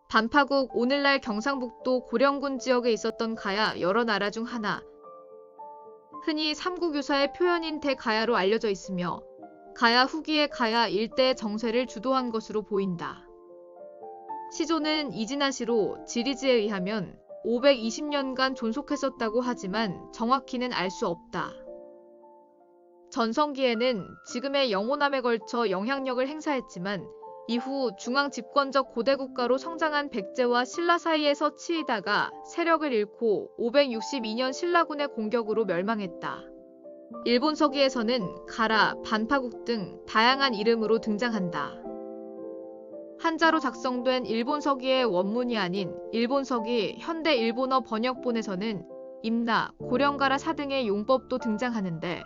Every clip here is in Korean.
반파국 오늘날 경상북도 고령군 지역에 있었던 가야 여러 나라 중 하나. 흔히 삼국유사의 표현인 대가야로 알려져 있으며 가야 후기의 가야 일대의 정세를 주도한 것으로 보인다. 시조는 이진아시로 지리지에 의하면 520년간 존속했었다고 하지만 정확히는 알 수 없다. 전성기에는 지금의 영호남에 걸쳐 영향력을 행사했지만 이후 중앙 집권적 고대 국가로 성장한 백제와 신라 사이에서 치이다가 세력을 잃고 562년 신라군의 공격으로 멸망했다. 일본 서기에서는 가라, 반파국 등 다양한 이름으로 등장한다. 한자로 작성된 일본 서기의 원문이 아닌 일본 서기 현대 일본어 번역본에서는 임나, 고령가라 사 등의 용법도 등장하는데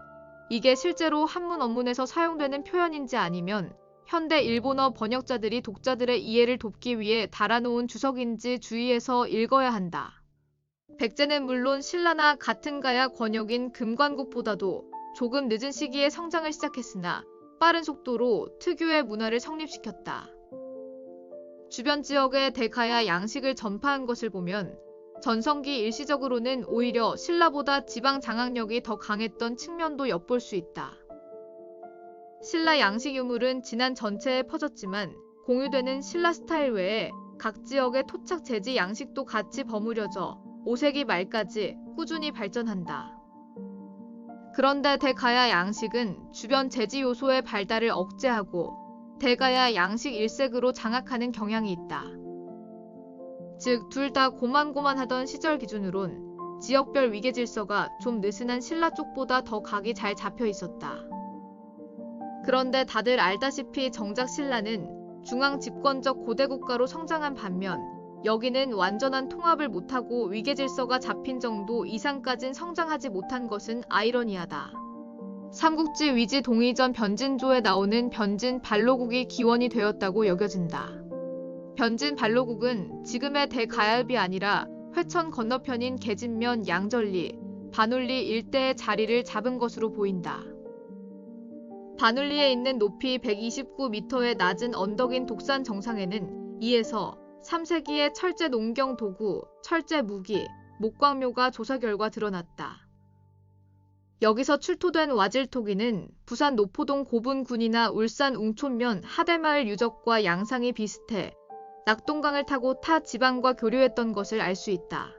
이게 실제로 한문 원문에서 사용되는 표현인지 아니면 현대 일본어 번역자들이 독자들의 이해를 돕기 위해 달아놓은 주석인지 주의해서 읽어야 한다. 백제는 물론 신라나 같은 가야 권역인 금관국보다도 조금 늦은 시기에 성장을 시작했으나 빠른 속도로 특유의 문화를 성립시켰다. 주변 지역의 대가야 양식을 전파한 것을 보면 전성기 일시적으로는 오히려 신라보다 지방 장악력이 더 강했던 측면도 엿볼 수 있다. 신라 양식 유물은 진안 전체에 퍼졌지만 공유되는 신라 스타일 외에 각 지역의 토착 재지 양식도 같이 버무려져 5세기 말까지 꾸준히 발전한다. 그런데 대가야 양식은 주변 재지 요소의 발달을 억제하고 대가야 양식 일색으로 장악하는 경향이 있다. 즉 둘 다 고만고만하던 시절 기준으론 지역별 위계 질서가 좀 느슨한 신라 쪽보다 더 각이 잘 잡혀 있었다. 그런데 다들 알다시피 정작 신라는 중앙 집권적 고대 국가로 성장한 반면 여기는 완전한 통합을 못하고 위계 질서가 잡힌 정도 이상까진 성장하지 못한 것은 아이러니하다. 삼국지 위지 동의전 변진조에 나오는 변진 발로국이 기원이 되었다고 여겨진다. 변진 발로국은 지금의 대가야읍이 아니라 회천 건너편인 계진면 양전리, 반울리 일대의 자리를 잡은 것으로 보인다. 반울리에 있는 높이 129m의 낮은 언덕인 독산 정상에는 2에서 3세기의 철제 농경 도구, 철제 무기, 목광묘가 조사 결과 드러났다. 여기서 출토된 와질토기는 부산 노포동 고분군이나 울산 웅촌면 하대마을 유적과 양상이 비슷해 낙동강을 타고 타 지방과 교류했던 것을 알 수 있다.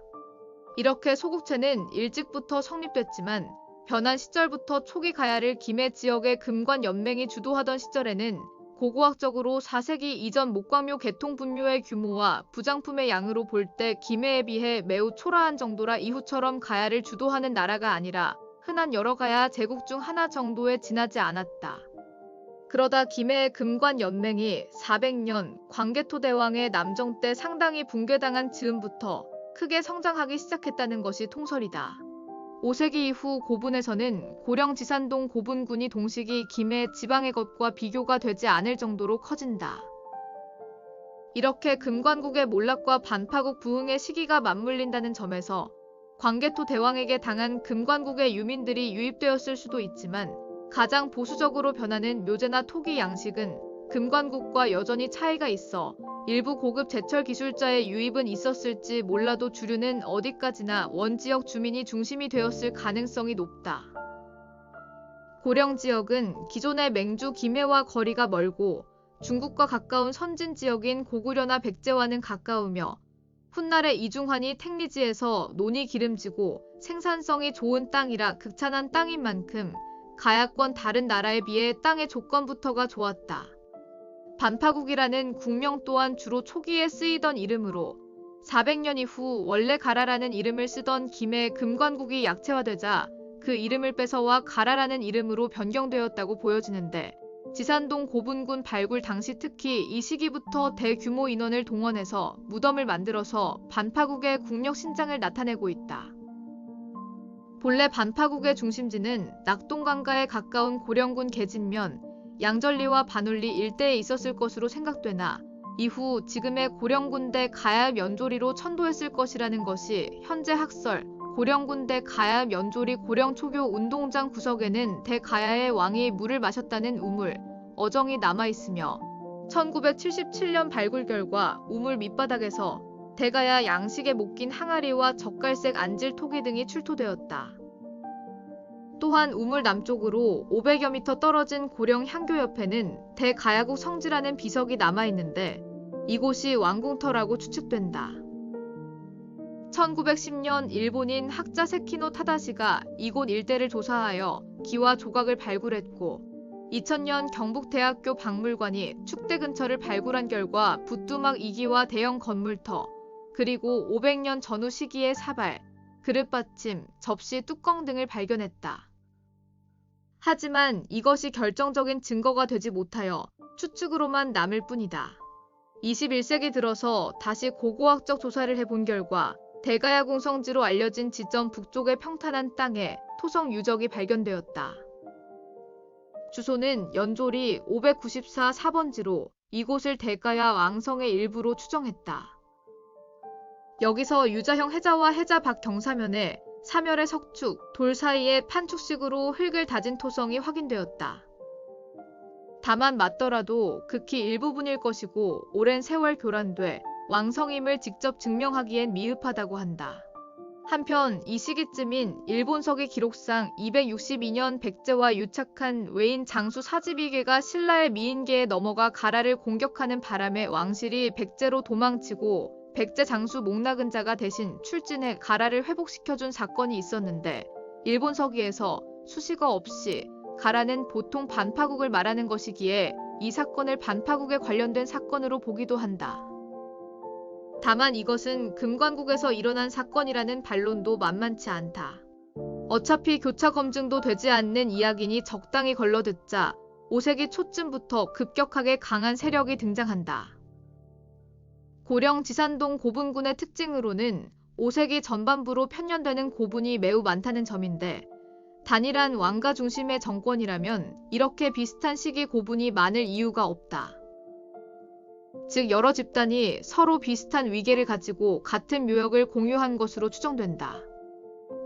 이렇게 소국체는 일찍부터 성립됐지만 변한 시절부터 초기 가야를 김해 지역의 금관연맹이 주도하던 시절에는 고고학적으로 4세기 이전 목광묘 개통 분묘의 규모와 부장품의 양으로 볼 때 김해에 비해 매우 초라한 정도라 이후처럼 가야를 주도하는 나라가 아니라 흔한 여러 가야 제국 중 하나 정도에 지나지 않았다. 그러다 김해의 금관연맹이 400년 광개토대왕의 남정 때 상당히 붕괴당한 즈음부터 크게 성장하기 시작했다는 것이 통설이다. 5세기 이후 고분에서는 고령 지산동 고분군이 동식이 김해 지방의 것과 비교가 되지 않을 정도로 커진다. 이렇게 금관국의 몰락과 반파국 부흥의 시기가 맞물린다는 점에서 광개토 대왕에게 당한 금관국의 유민들이 유입되었을 수도 있지만 가장 보수적으로 변하는 묘제나 토기 양식은 금관국과 여전히 차이가 있어 일부 고급 제철 기술자의 유입은 있었을지 몰라도 주류는 어디까지나 원지역 주민이 중심이 되었을 가능성이 높다. 고령 지역은 기존의 맹주 김해와 거리가 멀고 중국과 가까운 선진 지역인 고구려나 백제와는 가까우며 훗날의 이중환이 택리지에서 논이 기름지고 생산성이 좋은 땅이라 극찬한 땅인 만큼 가야권 다른 나라에 비해 땅의 조건부터가 좋았다. 반파국이라는 국명 또한 주로 초기에 쓰이던 이름으로 400년 이후 원래 가라라는 이름을 쓰던 김해 금관국이 약체화되자 그 이름을 뺏어와 가라라는 이름으로 변경되었다고 보여지는데 지산동 고분군 발굴 당시 특히 이 시기부터 대규모 인원을 동원해서 무덤을 만들어서 반파국의 국력 신장을 나타내고 있다. 본래 반파국의 중심지는 낙동강가에 가까운 고령군 계진면, 양전리와 반울리 일대에 있었을 것으로 생각되나 이후 지금의 고령군대 가야읍 연조리로 천도했을 것이라는 것이 현재 학설 고령군대 가야읍 연조리 고령초교 운동장 구석에는 대가야의 왕이 물을 마셨다는 우물, 어정이 남아있으며 1977년 발굴 결과 우물 밑바닥에서 대가야 양식에 목긴 항아리와 젓갈색 안질 토기 등이 출토되었다. 또한 우물 남쪽으로 500여 미터 떨어진 고령 향교 옆에는 대가야국 성지라는 비석이 남아있는데 이곳이 왕궁터라고 추측된다. 1910년 일본인 학자 세키노 타다시가 이곳 일대를 조사하여 기와 조각을 발굴했고 2000년 경북대학교 박물관이 축대 근처를 발굴한 결과 부뚜막 2기와 대형 건물터, 그리고 500년 전후 시기의 사발, 그릇받침, 접시 뚜껑 등을 발견했다. 하지만 이것이 결정적인 증거가 되지 못하여 추측으로만 남을 뿐이다. 21세기 들어서 다시 고고학적 조사를 해본 결과 대가야궁 성지로 알려진 지점 북쪽의 평탄한 땅에 토성 유적이 발견되었다. 주소는 연조리 594 4번지로 이곳을 대가야 왕성의 일부로 추정했다. 여기서 유자형 해자와 해자 밖 경사면에 사멸의 석축, 돌 사이에 판축식으로 흙을 다진 토성이 확인되었다. 다만 맞더라도 극히 일부분일 것이고 오랜 세월 교란돼 왕성임을 직접 증명하기엔 미흡하다고 한다. 한편 이 시기쯤인 일본서기 기록상 262년 백제와 유착한 외인 장수 사지비계가 신라의 미인계에 넘어가 가라를 공격하는 바람에 왕실이 백제로 도망치고 백제 장수 목나근자가 대신 출진해 가라를 회복시켜준 사건이 있었는데 일본 서기에서 수식어 없이 가라는 보통 반파국을 말하는 것이기에 이 사건을 반파국에 관련된 사건으로 보기도 한다. 다만 이것은 금관국에서 일어난 사건이라는 반론도 만만치 않다. 어차피 교차 검증도 되지 않는 이야기니 적당히 걸러듣자 5세기 초쯤부터 급격하게 강한 세력이 등장한다. 고령 지산동 고분군의 특징으로는 5세기 전반부로 편년되는 고분이 매우 많다는 점인데 단일한 왕가 중심의 정권이라면 이렇게 비슷한 시기 고분이 많을 이유가 없다. 즉 여러 집단이 서로 비슷한 위계를 가지고 같은 묘역을 공유한 것으로 추정된다.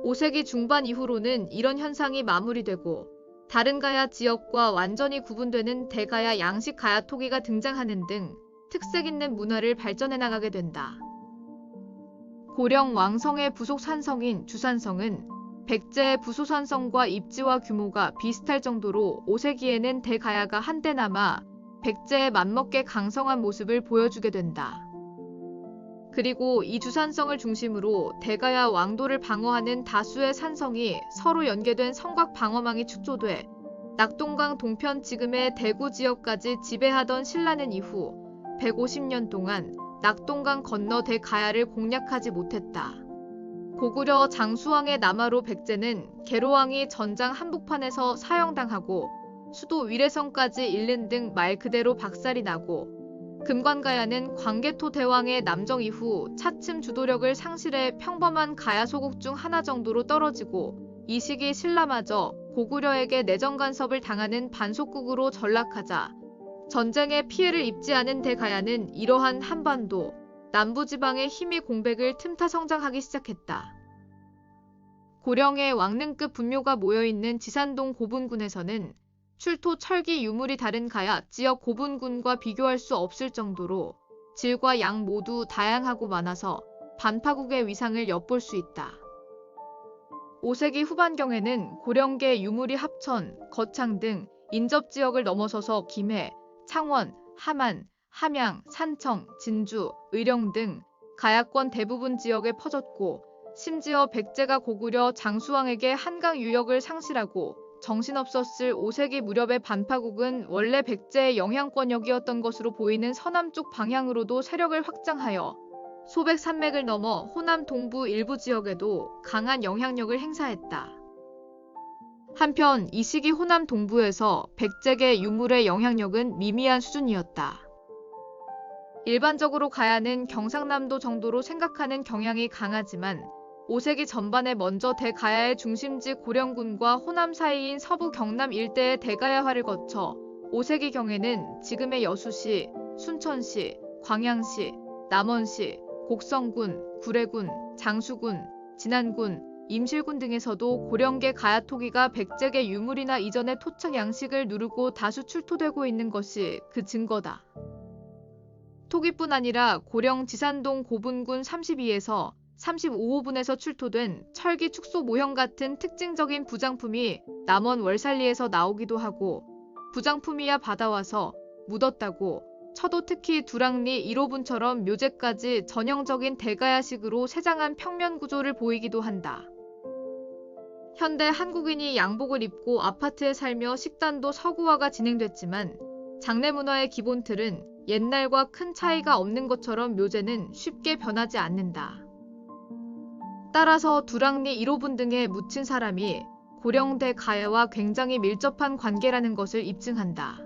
5세기 중반 이후로는 이런 현상이 마무리되고 다른 가야 지역과 완전히 구분되는 대가야 양식 가야 토기가 등장하는 등 특색 있는 문화를 발전해 나가게 된다. 고령 왕성의 부속 산성인 주산성은 백제의 부소산성과 입지와 규모가 비슷할 정도로 5세기에는 대가야가 한데 남아 백제의 맘먹게 강성한 모습을 보여주게 된다. 그리고 이 주산성을 중심으로 대가야 왕도를 방어하는 다수의 산성이 서로 연계된 성곽 방어망이 축조돼 낙동강 동편 지금의 대구 지역까지 지배하던 신라는 이후 150년 동안 낙동강 건너 대가야를 공략하지 못했다. 고구려 장수왕의 남하로 백제는 계로왕이 전장 한복판에서 사형당하고 수도 위례성까지 잃는 등 말 그대로 박살이 나고 금관가야는 광개토 대왕의 남정 이후 차츰 주도력을 상실해 평범한 가야 소국 중 하나 정도로 떨어지고 이 시기 신라마저 고구려에게 내정 간섭을 당하는 반속국으로 전락하자 전쟁에 피해를 입지 않은 대가야는 이러한 한반도, 남부지방의 힘이 공백을 틈타 성장하기 시작했다. 고령의 왕릉급 분묘가 모여있는 지산동 고분군에서는 출토 철기 유물이 다른 가야 지역 고분군과 비교할 수 없을 정도로 질과 양 모두 다양하고 많아서 반파국의 위상을 엿볼 수 있다. 5세기 후반경에는 고령계 유물이 합천, 거창 등 인접지역을 넘어서서 김해, 창원, 함안, 함양, 산청, 진주, 의령 등 가야권 대부분 지역에 퍼졌고 심지어 백제가 고구려 장수왕에게 한강 유역을 상실하고 정신없었을 5세기 무렵의 반파국은 원래 백제의 영향권역이었던 것으로 보이는 서남쪽 방향으로도 세력을 확장하여 소백 산맥을 넘어 호남 동부 일부 지역에도 강한 영향력을 행사했다. 한편 이 시기 호남 동부에서 백제계 유물의 영향력은 미미한 수준이었다. 일반적으로 가야는 경상남도 정도로 생각하는 경향이 강하지만 5세기 전반에 먼저 대가야의 중심지 고령군과 호남 사이인 서부 경남 일대의 대가야화를 거쳐 5세기경에는 지금의 여수시, 순천시, 광양시, 남원시, 곡성군, 구례군, 장수군, 진안군, 임실군 등에서도 고령계 가야토기가 백제계 유물이나 이전의 토착 양식을 누르고 다수 출토되고 있는 것이 그 증거다. 토기뿐 아니라 고령 지산동 고분군 32에서 35호분에서 출토된 철기 축소 모형 같은 특징적인 부장품이 남원 월살리에서 나오기도 하고 부장품이야 받아와서 묻었다고 쳐도 특히 두랑리 1호분처럼 묘제까지 전형적인 대가야식으로 세장한 평면 구조를 보이기도 한다. 현대 한국인이 양복을 입고 아파트에 살며 식단도 서구화가 진행됐지만 장례 문화의 기본 틀은 옛날과 큰 차이가 없는 것처럼 묘제는 쉽게 변하지 않는다. 따라서 두랑리 1호분 등에 묻힌 사람이 고령대 가야와 굉장히 밀접한 관계라는 것을 입증한다.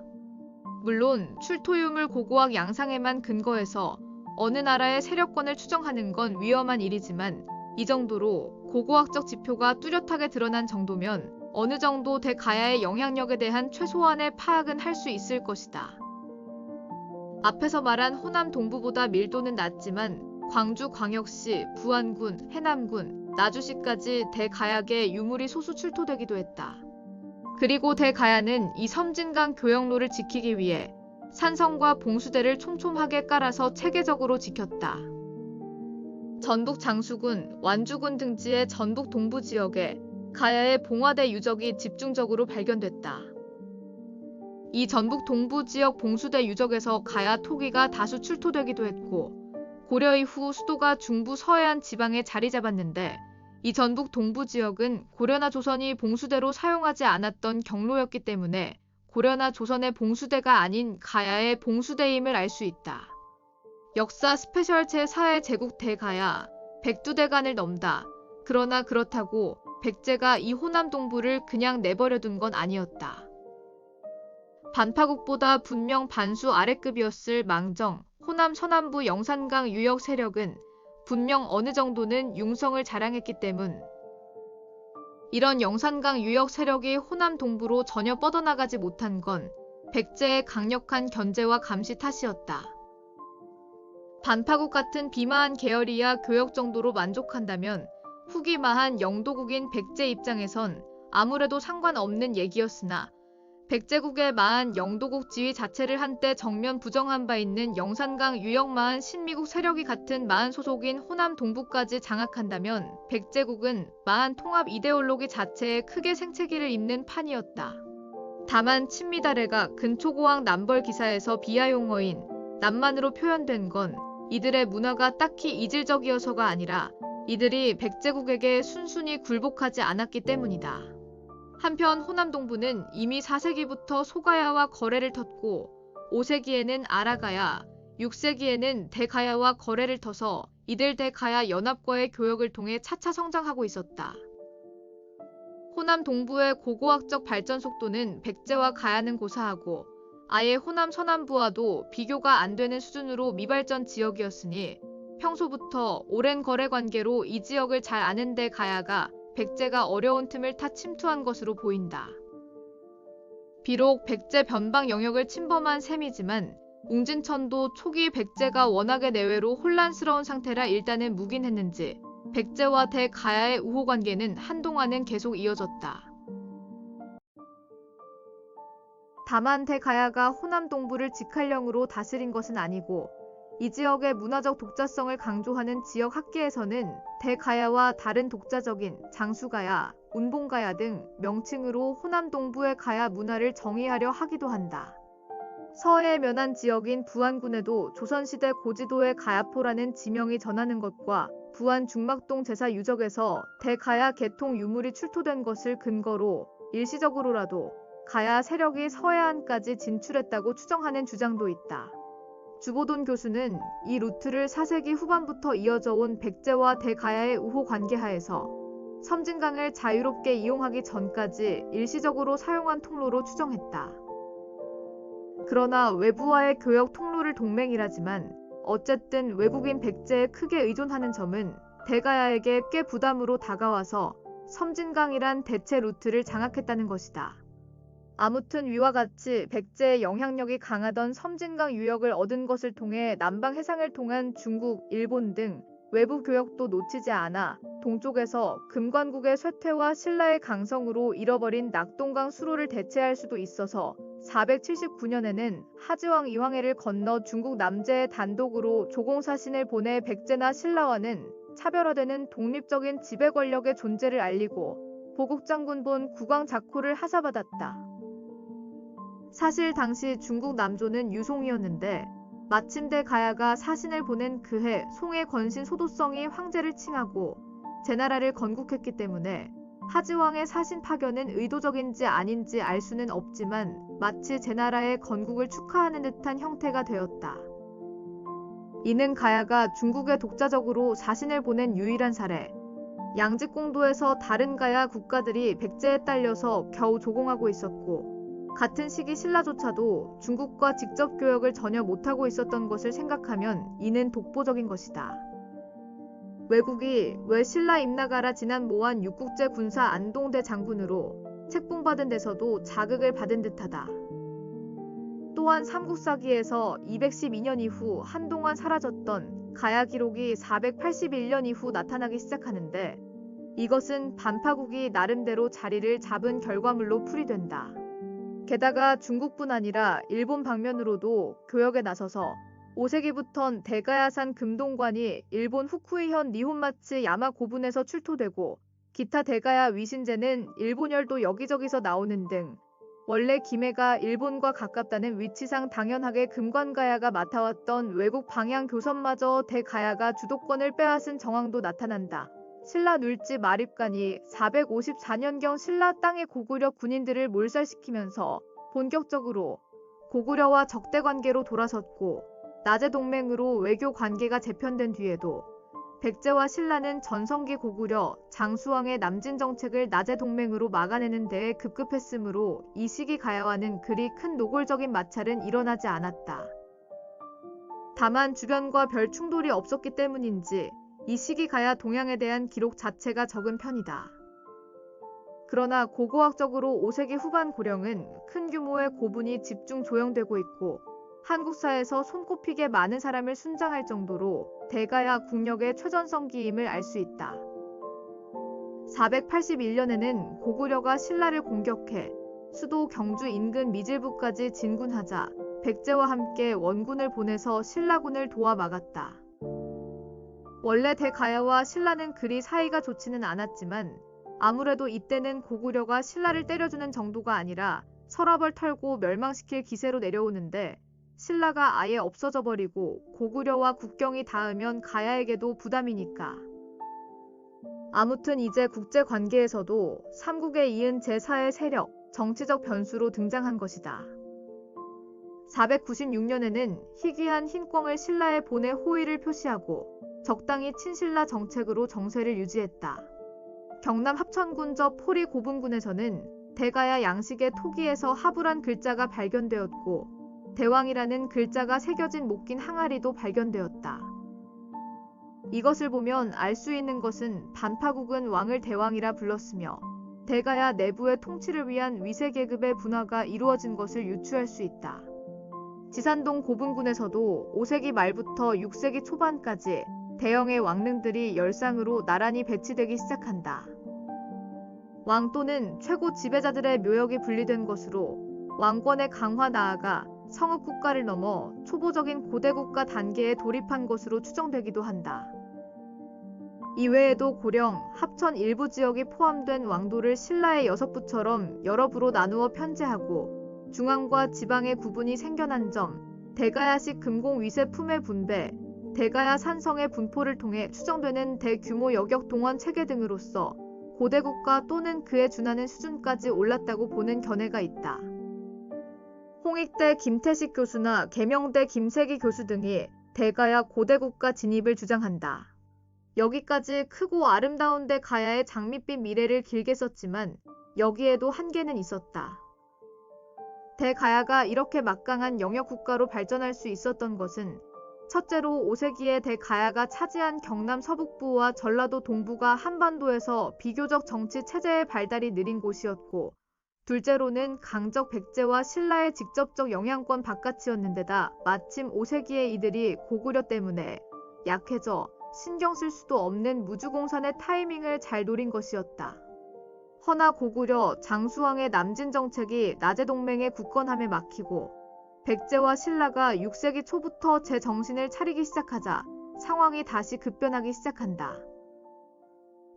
물론 출토유물 고고학 양상에만 근거해서 어느 나라의 세력권을 추정하는 건 위험한 일이지만 이 정도로 고고학적 지표가 뚜렷하게 드러난 정도면 어느 정도 대가야의 영향력에 대한 최소한의 파악은 할 수 있을 것이다. 앞에서 말한 호남 동부보다 밀도는 낮지만 광주광역시, 부안군, 해남군, 나주시까지 대가야계 유물이 소수 출토되기도 했다. 그리고 대가야는 이 섬진강 교역로를 지키기 위해 산성과 봉수대를 촘촘하게 깔아서 체계적으로 지켰다. 전북 장수군, 완주군 등지의 전북 동부 지역에 가야의 봉화대 유적이 집중적으로 발견됐다. 이 전북 동부 지역 봉수대 유적에서 가야 토기가 다수 출토되기도 했고 고려 이후 수도가 중부 서해안 지방에 자리 잡았는데 이 전북 동부 지역은 고려나 조선이 봉수대로 사용하지 않았던 경로였기 때문에 고려나 조선의 봉수대가 아닌 가야의 봉수대임을 알 수 있다. 역사 스페셜 제4회 제국 대가야, 백두대간을 넘다. 그러나 그렇다고 백제가 이 호남 동부를 그냥 내버려둔 건 아니었다. 반파국보다 분명 반수 아래급이었을 망정, 호남 서남부 영산강 유역 세력은 분명 어느 정도는 융성을 자랑했기 때문 이런 영산강 유역 세력이 호남 동부로 전혀 뻗어나가지 못한 건 백제의 강력한 견제와 감시 탓이었다. 반파국 같은 비마한 계열이야 교역 정도로 만족한다면 후기 마한 영도국인 백제 입장에선 아무래도 상관없는 얘기였으나 백제국의 마한 영도국 지위 자체를 한때 정면 부정한 바 있는 영산강 유역 마한 신미국 세력이 같은 마한 소속인 호남 동부까지 장악한다면 백제국은 마한 통합 이데올로기 자체에 크게 생채기를 입는 판이었다. 다만 친미다레가 근초고왕 남벌 기사에서 비하 용어인 남만으로 표현된 건 이들의 문화가 딱히 이질적이어서가 아니라 이들이 백제국에게 순순히 굴복하지 않았기 때문이다. 한편 호남 동부는 이미 4세기부터 소가야와 거래를 텄고 5세기에는 아라가야, 6세기에는 대가야와 거래를 터서 이들 대가야 연합과의 교역을 통해 차차 성장하고 있었다. 호남 동부의 고고학적 발전 속도는 백제와 가야는 고사하고 아예 호남 서남부와도 비교가 안 되는 수준으로 미발전 지역이었으니 평소부터 오랜 거래 관계로 이 지역을 잘 아는 대가야가 백제가 어려운 틈을 타 침투한 것으로 보인다. 비록 백제 변방 영역을 침범한 셈이지만 웅진천도 초기 백제가 워낙에 내외로 혼란스러운 상태라 일단은 묵인했는지 백제와 대가야의 우호 관계는 한동안은 계속 이어졌다. 다만 대가야가 호남 동부를 직할령으로 다스린 것은 아니고 이 지역의 문화적 독자성을 강조하는 지역 학계에서는 대가야와 다른 독자적인 장수가야, 운봉가야 등 명칭으로 호남 동부의 가야 문화를 정의하려 하기도 한다. 서해에 면한 지역인 부안군에도 조선시대 고지도의 가야포라는 지명이 전하는 것과 부안 중막동 제사 유적에서 대가야 계통 유물이 출토된 것을 근거로 일시적으로라도 가야 세력이 서해안까지 진출했다고 추정하는 주장도 있다. 주보돈 교수는 이 루트를 4세기 후반부터 이어져 온 백제와 대가야의 우호 관계하에서 섬진강을 자유롭게 이용하기 전까지 일시적으로 사용한 통로로 추정했다. 그러나 외부와의 교역 통로를 동맹이라지만 어쨌든 외국인 백제에 크게 의존하는 점은 대가야에게 꽤 부담으로 다가와서 섬진강이란 대체 루트를 장악했다는 것이다. 아무튼 위와 같이 백제의 영향력이 강하던 섬진강 유역을 얻은 것을 통해 남방 해상을 통한 중국, 일본 등 외부 교역도 놓치지 않아 동쪽에서 금관국의 쇠퇴와 신라의 강성으로 잃어버린 낙동강 수로를 대체할 수도 있어서 479년에는 하지왕 이황해를 건너 중국 남제에 단독으로 조공사신을 보내 백제나 신라와는 차별화되는 독립적인 지배 권력의 존재를 알리고 보국장군본 국왕자코를 하사받았다. 사실 당시 중국 남조는 유송이었는데 마침 대가야가 사신을 보낸 그해 송의 건신 소도성이 황제를 칭하고 제나라를 건국했기 때문에 하지왕의 사신 파견은 의도적인지 아닌지 알 수는 없지만 마치 제나라의 건국을 축하하는 듯한 형태가 되었다. 이는 가야가 중국에 독자적으로 사신을 보낸 유일한 사례. 양직공도에서 다른 가야 국가들이 백제에 딸려서 겨우 조공하고 있었고 같은 시기 신라조차도 중국과 직접 교역을 전혀 못하고 있었던 것을 생각하면 이는 독보적인 것이다. 외국이 왜 신라 임나가라 지난 모한 육국제 군사 안동대 장군으로 책봉받은 데서도 자극을 받은 듯하다. 또한 삼국사기에서 212년 이후 한동안 사라졌던 가야 기록이 481년 이후 나타나기 시작하는데 이것은 반파국이 나름대로 자리를 잡은 결과물로 풀이된다. 게다가 중국뿐 아니라 일본 방면으로도 교역에 나서서 5세기부턴 대가야산 금동관이 일본 후쿠이현 니혼마츠 야마고분에서 출토되고 기타 대가야 위신제는 일본열도 여기저기서 나오는 등 원래 김해가 일본과 가깝다는 위치상 당연하게 금관가야가 맡아왔던 외국 방향 교선마저 대가야가 주도권을 빼앗은 정황도 나타난다. 신라 눌지 마립간이 454년경 신라 땅의 고구려 군인들을 몰살시키면서 본격적으로 고구려와 적대관계로 돌아섰고 나제 동맹으로 외교 관계가 재편된 뒤에도 백제와 신라는 전성기 고구려 장수왕의 남진 정책을 나제 동맹으로 막아내는 데에 급급했으므로 이 시기 가야와는 그리 큰 노골적인 마찰은 일어나지 않았다. 다만 주변과 별 충돌이 없었기 때문인지 이 시기 가야 동향에 대한 기록 자체가 적은 편이다. 그러나 고고학적으로 5세기 후반 고령은 큰 규모의 고분이 집중 조형되고 있고 한국사에서 손꼽히게 많은 사람을 순장할 정도로 대가야 국력의 최전성기임을 알 수 있다. 481년에는 고구려가 신라를 공격해 수도 경주 인근 미질부까지 진군하자 백제와 함께 원군을 보내서 신라군을 도와 막았다. 원래 대가야와 신라는 그리 사이가 좋지는 않았지만 아무래도 이때는 고구려가 신라를 때려주는 정도가 아니라 서랍을 털고 멸망시킬 기세로 내려오는데 신라가 아예 없어져 버리고 고구려와 국경이 닿으면 가야에게도 부담이니까. 아무튼 이제 국제관계에서도 삼국에 이은 제4의 세력, 정치적 변수로 등장한 것이다. 496년에는 희귀한 흰꿩을 신라에 보내 호의를 표시하고 적당히 친신라 정책으로 정세를 유지했다. 경남 합천군 저 포리 고분군에서는 대가야 양식의 토기에서 하부란 글자가 발견되었고 대왕이라는 글자가 새겨진 목긴 항아리도 발견되었다. 이것을 보면 알 수 있는 것은 반파국은 왕을 대왕이라 불렀으며 대가야 내부의 통치를 위한 위세계급의 분화가 이루어진 것을 유추할 수 있다. 지산동 고분군에서도 5세기 말부터 6세기 초반까지 대형의 왕릉들이 열상으로 나란히 배치되기 시작한다. 왕 또는 최고 지배자들의 묘역이 분리된 것으로 왕권의 강화 나아가 성읍국가를 넘어 초보적인 고대국가 단계에 돌입한 것으로 추정되기도 한다. 이외에도 고령, 합천 일부 지역이 포함된 왕도를 신라의 6부처럼 여러 부로 나누어 편제하고 중앙과 지방의 구분이 생겨난 점, 대가야식 금공 위세품의 분배, 대가야 산성의 분포를 통해 추정되는 대규모 여격 동원 체계 등으로써 고대국가 또는 그에 준하는 수준까지 올랐다고 보는 견해가 있다. 홍익대 김태식 교수나 계명대 김세기 교수 등이 대가야 고대국가 진입을 주장한다. 여기까지 크고 아름다운 대가야의 장밋빛 미래를 길게 썼지만 여기에도 한계는 있었다. 대가야가 이렇게 막강한 영역국가로 발전할 수 있었던 것은 첫째로 5세기에 대가야가 차지한 경남 서북부와 전라도 동부가 한반도에서 비교적 정치 체제의 발달이 느린 곳이었고 둘째로는 강적 백제와 신라의 직접적 영향권 바깥이었는데다 마침 5세기에 이들이 고구려 때문에 약해져 신경 쓸 수도 없는 무주공산의 타이밍을 잘 노린 것이었다. 허나 고구려 장수왕의 남진 정책이 나제 동맹의 굳건함에 막히고 백제와 신라가 6세기 초부터 제정신을 차리기 시작하자 상황이 다시 급변하기 시작한다.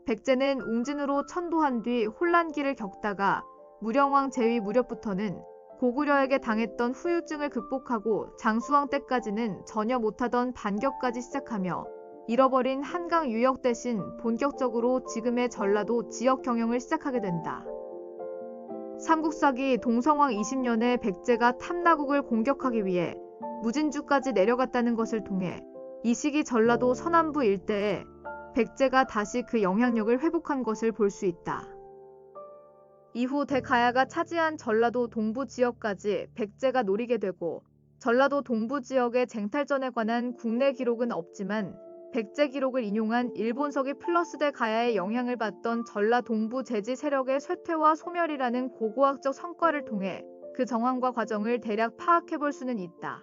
백제는 웅진으로 천도한 뒤 혼란기를 겪다가 무령왕 제위 무렵부터는 고구려에게 당했던 후유증을 극복하고 장수왕 때까지는 전혀 못하던 반격까지 시작하며 잃어버린 한강 유역 대신 본격적으로 지금의 전라도 지역 경영을 시작하게 된다. 삼국사기 동성왕 20년에 백제가 탐나국을 공격하기 위해 무진주까지 내려갔다는 것을 통해 이 시기 전라도 서남부 일대에 백제가 다시 그 영향력을 회복한 것을 볼 수 있다. 이후 대가야가 차지한 전라도 동부 지역까지 백제가 노리게 되고 전라도 동부 지역의 쟁탈전에 관한 국내 기록은 없지만 백제 기록을 인용한 일본서기 플러스 대가야의 영향을 받던 전라 동부 제지 세력의 쇠퇴와 소멸이라는 고고학적 성과를 통해 그 정황과 과정을 대략 파악해 볼 수는 있다.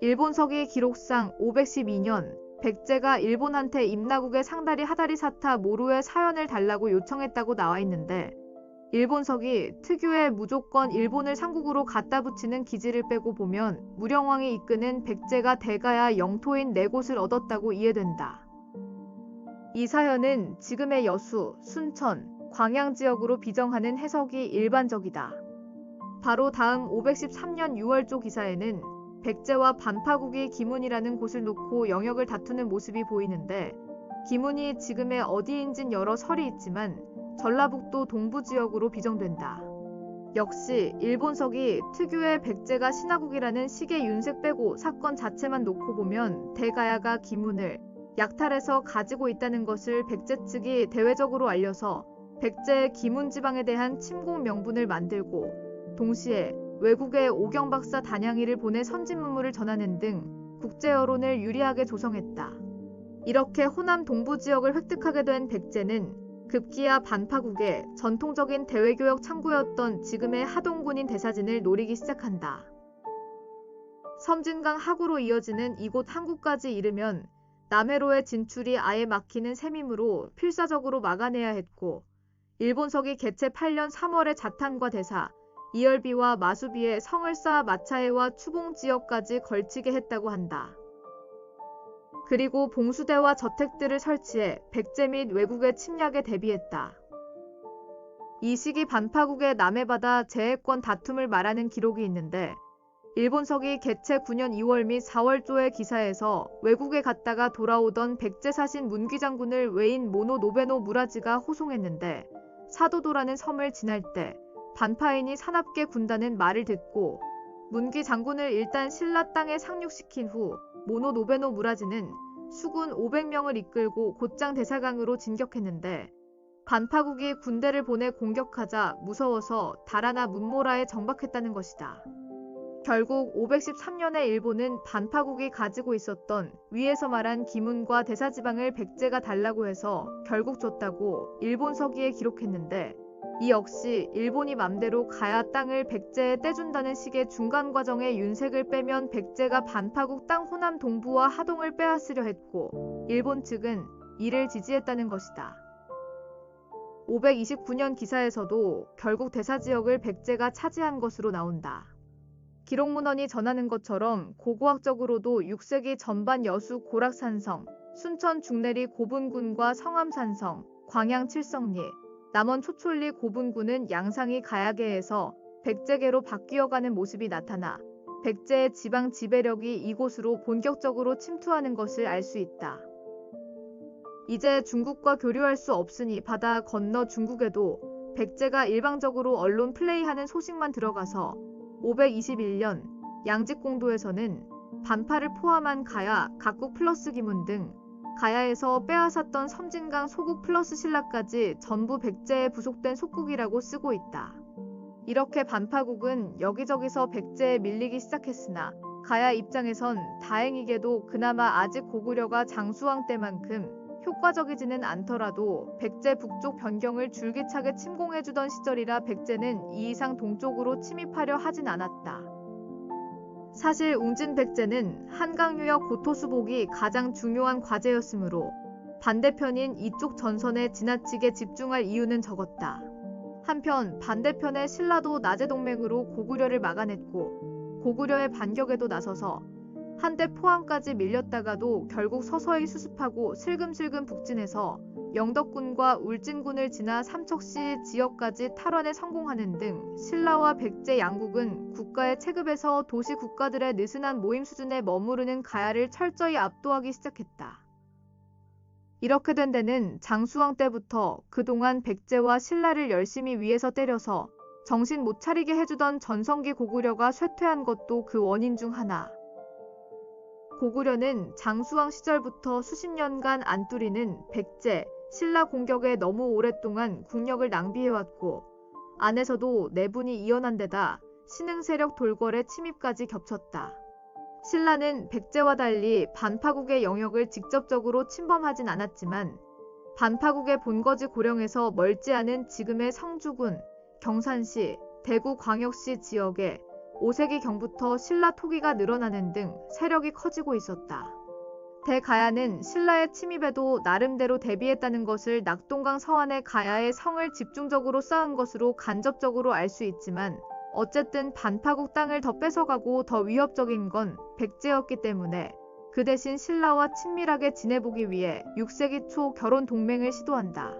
일본서기 기록상 512년 백제가 일본한테 임나국의 상다리 하다리 사타 모루의 사연을 달라고 요청했다고 나와 있는데 일본서기 특유의 무조건 일본을 상국으로 갖다 붙이는 기지를 빼고 보면 무령왕이 이끄는 백제가 대가야 영토인 4곳을 얻었다고 이해된다. 이 사연은 지금의 여수, 순천, 광양 지역으로 비정하는 해석이 일반적이다. 바로 다음 513년 6월조 기사에는 백제와 반파국이 기문이라는 곳을 놓고 영역을 다투는 모습이 보이는데 기문이 지금의 어디인진 여러 설이 있지만 전라북도 동부 지역으로 비정된다. 역시 일본서기 특유의 백제가 신하국이라는 식의 윤색 빼고 사건 자체만 놓고 보면 대가야가 기문을 약탈해서 가지고 있다는 것을 백제 측이 대외적으로 알려서 백제의 기문 지방에 대한 침공 명분을 만들고 동시에 외국에 오경박사 단양이를 보내 선진문물을 전하는 등 국제 여론을 유리하게 조성했다. 이렇게 호남 동부 지역을 획득하게 된 백제는 급기야 반파국의 전통적인 대외교역 창구였던 지금의 하동군인 대사진을 노리기 시작한다. 섬진강 하구로 이어지는 이곳 항구까지 이르면 남해로의 진출이 아예 막히는 셈이므로 필사적으로 막아내야 했고 일본서기 개체 8년 3월의 자탄과 대사, 이열비와 마수비에 성을 쌓아 마차해와 추봉 지역까지 걸치게 했다고 한다. 그리고 봉수대와 저택들을 설치해 백제 및 외국의 침략에 대비했다. 이 시기 반파국의 남해바다 제해권 다툼을 말하는 기록이 있는데 일본서기 개체 9년 2월 및 4월조의 기사에서 외국에 갔다가 돌아오던 백제 사신 문귀 장군을 외인 모노 노베노 무라지가 호송했는데 사도도라는 섬을 지날 때 반파인이 사납게 군다는 말을 듣고 문귀 장군을 일단 신라 땅에 상륙시킨 후 모노 노베노 무라지는 수군 500명을 이끌고 곧장 대사강으로 진격했는데 반파국이 군대를 보내 공격하자 무서워서 다라나 문모라에 정박했다는 것이다. 결국 513년에 일본은 반파국이 가지고 있었던 위에서 말한 기문과 대사지방을 백제가 달라고 해서 결국 줬다고 일본서기에 기록했는데 이 역시 일본이 맘대로 가야 땅을 백제에 떼준다는 식의 중간 과정에 윤색을 빼면 백제가 반파국 땅 호남 동부와 하동을 빼앗으려 했고 일본 측은 이를 지지했다는 것이다. 529년 기사에서도 결국 대사지역을 백제가 차지한 것으로 나온다. 기록문헌이 전하는 것처럼 고고학적으로도 6세기 전반 여수 고락산성, 순천 중내리 고분군과 성암산성, 광양 칠성리, 남원 초촐리 고분군은 양상이 가야계에서 백제계로 바뀌어가는 모습이 나타나 백제의 지방 지배력이 이곳으로 본격적으로 침투하는 것을 알 수 있다. 이제 중국과 교류할 수 없으니 바다 건너 중국에도 백제가 일방적으로 언론 플레이하는 소식만 들어가서 521년 양직공도에서는 반파를 포함한 가야, 각국 플러스 기문 등 가야에서 빼앗았던 섬진강 소국 플러스 신라까지 전부 백제에 부속된 속국이라고 쓰고 있다. 이렇게 반파국은 여기저기서 백제에 밀리기 시작했으나 가야 입장에선 다행히게도 그나마 아직 고구려가 장수왕 때만큼 효과적이지는 않더라도 백제 북쪽 변경을 줄기차게 침공해주던 시절이라 백제는 이 이상 동쪽으로 침입하려 하진 않았다. 사실 웅진 백제는 한강 유역 고토 수복이 가장 중요한 과제였으므로 반대편인 이쪽 전선에 지나치게 집중할 이유는 적었다. 한편 반대편의 신라도 나제 동맹으로 고구려를 막아냈고 고구려의 반격에도 나서서 한때 포항까지 밀렸다가도 결국 서서히 수습하고 슬금슬금 북진해서 영덕군과 울진군을 지나 삼척시 지역까지 탈환에 성공하는 등 신라와 백제 양국은 국가의 체급에서 도시 국가들의 느슨한 모임 수준에 머무르는 가야를 철저히 압도하기 시작했다. 이렇게 된 데는 장수왕 때부터 그동안 백제와 신라를 열심히 위에서 때려서 정신 못 차리게 해주던 전성기 고구려가 쇠퇴한 것도 그 원인 중 하나. 고구려는 장수왕 시절부터 수십 년간 안 뚫리는 백제, 신라 공격에 너무 오랫동안 국력을 낭비해왔고 안에서도 내분이 이어난 데다 신흥 세력 돌궐의 침입까지 겹쳤다. 신라는 백제와 달리 반파국의 영역을 직접적으로 침범하진 않았지만 반파국의 본거지 고령에서 멀지 않은 지금의 성주군, 경산시, 대구광역시 지역에 5세기경부터 신라 토기가 늘어나는 등 세력이 커지고 있었다. 대가야는 신라의 침입에도 나름대로 대비했다는 것을 낙동강 서안의 가야의 성을 집중적으로 쌓은 것으로 간접적으로 알 수 있지만 어쨌든 반파국 땅을 더 뺏어가고 더 위협적인 건 백제였기 때문에 그 대신 신라와 친밀하게 지내보기 위해 6세기 초 결혼 동맹을 시도한다.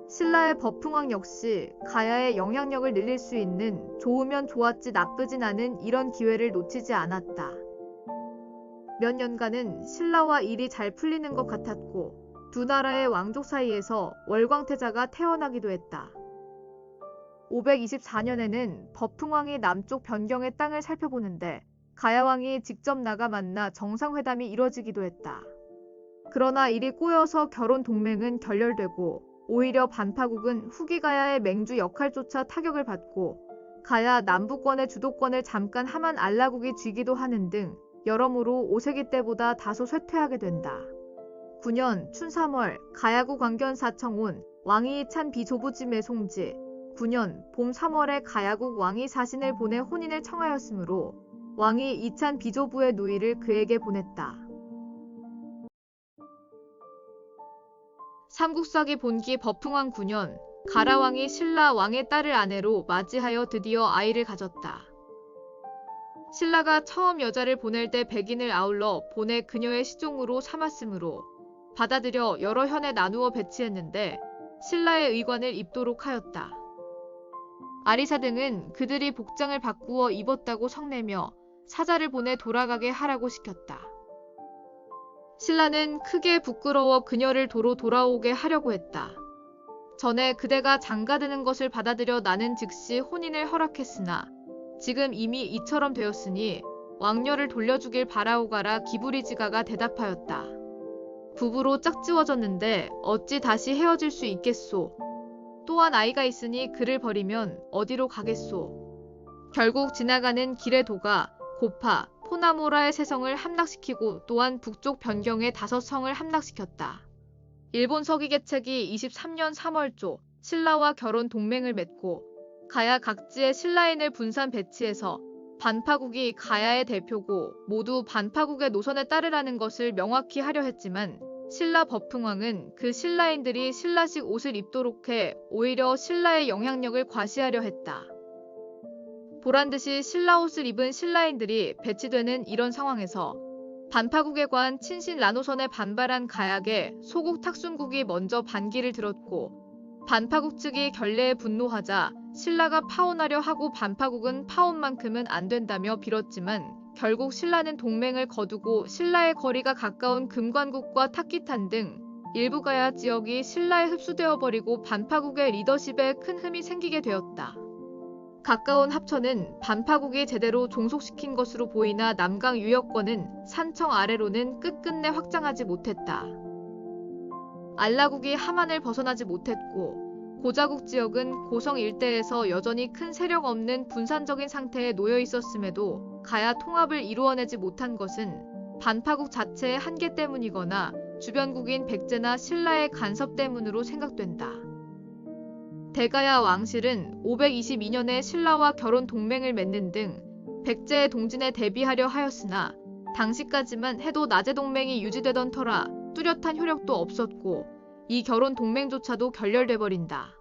신라의 법흥왕 역시 가야의 영향력을 늘릴 수 있는 좋으면 좋았지 나쁘진 않은 이런 기회를 놓치지 않았다. 몇 년간은 신라와 일이 잘 풀리는 것 같았고 두 나라의 왕족 사이에서 월광태자가 태어나기도 했다. 524년에는 법흥왕이 남쪽 변경의 땅을 살펴보는데 가야왕이 직접 나가 만나 정상회담이 이뤄지기도 했다. 그러나 일이 꼬여서 결혼 동맹은 결렬되고 오히려 반파국은 후기 가야의 맹주 역할조차 타격을 받고 가야 남부권의 주도권을 잠깐 하만 알라국이 쥐기도 하는 등 여러모로 5세기 때보다 다소 쇠퇴하게 된다. 9년 춘 3월 가야국 왕견 사청온 왕이 이찬 비조부지 매송지 9년 봄 3월에 가야국 왕이 사신을 보내 혼인을 청하였으므로 왕이 이찬 비조부의 누이를 그에게 보냈다. 삼국사기 본기 법흥왕 9년 가라왕이 신라 왕의 딸을 아내로 맞이하여 드디어 아이를 가졌다. 신라가 처음 여자를 보낼 때 백인을 아울러 보내 그녀의 시종으로 삼았으므로 받아들여 여러 현에 나누어 배치했는데 신라의 의관을 입도록 하였다. 아리사 등은 그들이 복장을 바꾸어 입었다고 성내며 사자를 보내 돌아가게 하라고 시켰다. 신라는 크게 부끄러워 그녀를 도로 돌아오게 하려고 했다. 전에 그대가 장가드는 것을 받아들여 나는 즉시 혼인을 허락했으나 지금 이미 이처럼 되었으니 왕녀를 돌려주길 바라오가라 기부리지가가 대답하였다. 부부로 짝지워졌는데 어찌 다시 헤어질 수 있겠소. 또한 아이가 있으니 그를 버리면 어디로 가겠소. 결국 지나가는 길의 도가 고파, 포나모라의 세 성을 함락시키고 또한 북쪽 변경의 5성을 함락시켰다. 일본 서기계책이 23년 3월 초 신라와 결혼 동맹을 맺고 가야 각지에 신라인을 분산 배치해서 반파국이 가야의 대표고 모두 반파국의 노선에 따르라는 것을 명확히 하려 했지만 신라 법흥왕은 그 신라인들이 신라식 옷을 입도록 해 오히려 신라의 영향력을 과시하려 했다. 보란듯이 신라 옷을 입은 신라인들이 배치되는 이런 상황에서 반파국에 관한 친신 라노선에 반발한 가야계 소국 탁순국이 먼저 반기를 들었고 반파국 측이 결례에 분노하자 신라가 파혼하려 하고 반파국은 파혼만큼은 안 된다며 빌었지만 결국 신라는 동맹을 거두고 신라의 거리가 가까운 금관국과 탁기탄 등 일부 가야 지역이 신라에 흡수되어 버리고 반파국의 리더십에 큰 흠이 생기게 되었다. 가까운 합천은 반파국이 제대로 종속시킨 것으로 보이나 남강 유역권은 산청 아래로는 끝끝내 확장하지 못했다. 알라국이 하만을 벗어나지 못했고 고자국 지역은 고성 일대에서 여전히 큰 세력 없는 분산적인 상태에 놓여 있었음에도 가야 통합을 이루어내지 못한 것은 반파국 자체의 한계 때문이거나 주변국인 백제나 신라의 간섭 때문으로 생각된다. 대가야 왕실은 522년에 신라와 결혼 동맹을 맺는 등 백제의 동진에 대비하려 하였으나 당시까지만 해도 나제 동맹이 유지되던 터라 뚜렷한 효력도 없었고 이 결혼 동맹조차도 결렬돼 버린다.